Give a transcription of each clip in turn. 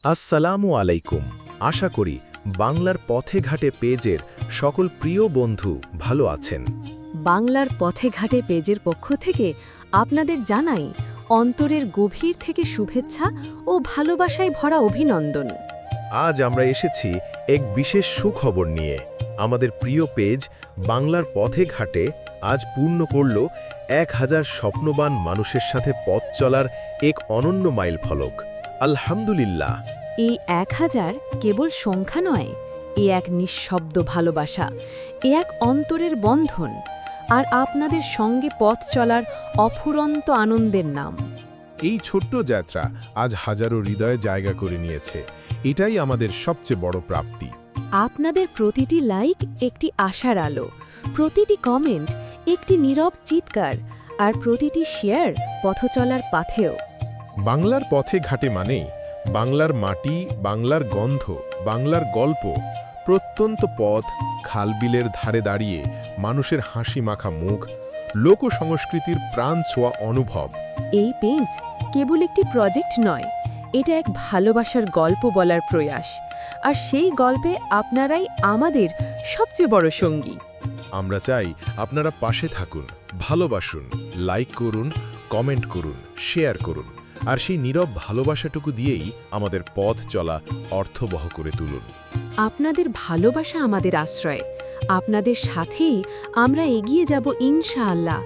আসসালামু আলাইকুম। আশা করি বাংলার পথে ঘাটে পেজের সকল প্রিয় বন্ধু ভালো আছেন। বাংলার পথে ঘাটে পেজের পক্ষ থেকে আপনাদের জানাই অন্তরের গভীর থেকে শুভেচ্ছা ও ভালোবাসায় ভরা অভিনন্দন। আজ আমরা এসেছি এক বিশেষ সুখবর নিয়ে। আমাদের প্রিয় পেজ বাংলার পথে ঘাটে আজ পূর্ণ করল 1000 স্বপ্নবান মানুষের সাথে পথ চলার এক অনন্য মাইলফলক। আলহামদুলিল্লাহ। এই 1000 কেবল সংখ্যা নয়, এ এক নিঃশব্দ ভালোবাসা, এ এক অন্তরের বন্ধন, আর আপনাদের সঙ্গে পথ চলার অফুরন্ত আনন্দের নাম। এই ছোট্ট যাত্রা আজ হাজারো হৃদয়ে জায়গা করে নিয়েছে। এটাই আমাদের সবচেয়ে বড় প্রাপ্তি। আপনাদের প্রতিটি লাইক একটি আশার আলো, প্রতিটি কমেন্ট একটি নীরব চিৎকার, আর প্রতিটি শেয়ার পথ চলার পাথেও। বাংলার পথে ঘাটে মানেই বাংলার মাটি, বাংলার গন্ধ, বাংলার গল্প, প্রত্যন্ত পথ, খালবিলের ধারে দাঁড়িয়ে মানুষের হাসি মাখা মুখ, লোক সংস্কৃতির প্রাণ ছোঁয়া অনুভব। এই পেজ কেবল একটি প্রজেক্ট নয়, এটা এক ভালোবাসার গল্প বলার প্রয়াস, আর সেই গল্পে আপনারাই আমাদের সবচেয়ে বড় সঙ্গী। আমরা চাই আপনারা পাশে থাকুন, ভালোবাসুন, লাইক করুন, কমেন্ট করুন, শেয়ার করুন, আর সেই নীরব ভালোবাসাটুকু দিয়েই আমাদের পথ চলা অর্থবহ করে তুলুন। আপনাদের ভালোবাসা আমাদের আশ্রয়, আপনাদের সাথেই আমরা এগিয়ে যাব ইনশাআল্লাহ,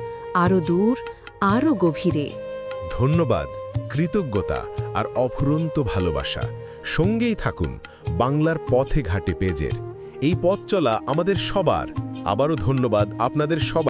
আরও দূর, আরও গভীরে। ধন্যবাদ, কৃতজ্ঞতা আর অফুরন্ত ভালোবাসা। সঙ্গেই থাকুন বাংলার পথে ঘাটে পেজের। এই পথ চলা আমাদের সবার। আবারও ধন্যবাদ আপনাদের সবার।